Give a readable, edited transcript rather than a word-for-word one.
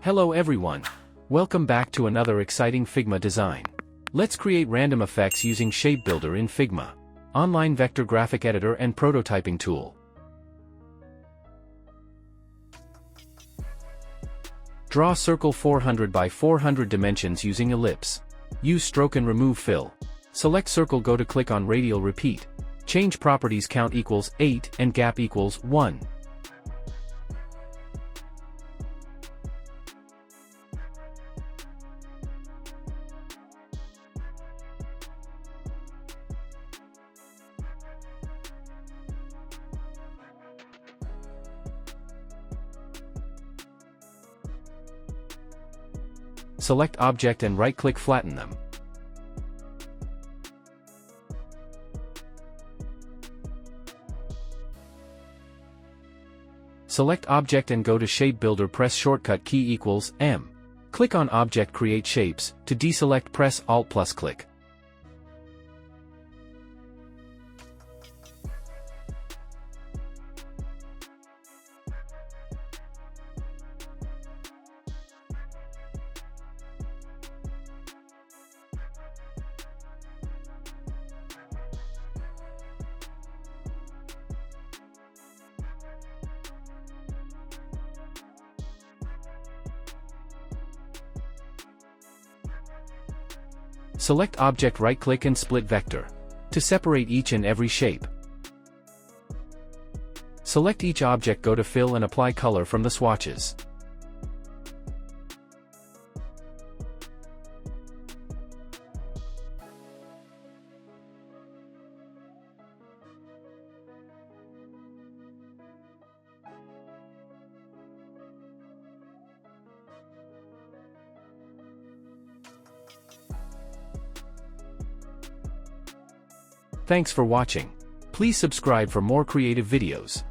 Hello everyone. Welcome back to another exciting Figma design. Let's create random effects using Shape Builder in Figma, online vector graphic editor and prototyping tool. Draw circle 400 by 400 dimensions using ellipse. Use stroke and remove fill. Select circle, go to click on radial, repeat. Change properties, count equals 8 and gap equals 1. Select object and right-click, flatten them. Select object and go to Shape Builder, press shortcut key equals M. Click on object, create shapes. To deselect, press Alt plus click. Select object, right-click and split vector. To separate each and every shape. Select each object, go to fill and apply color from the swatches. Thanks for watching. Please subscribe for more creative videos.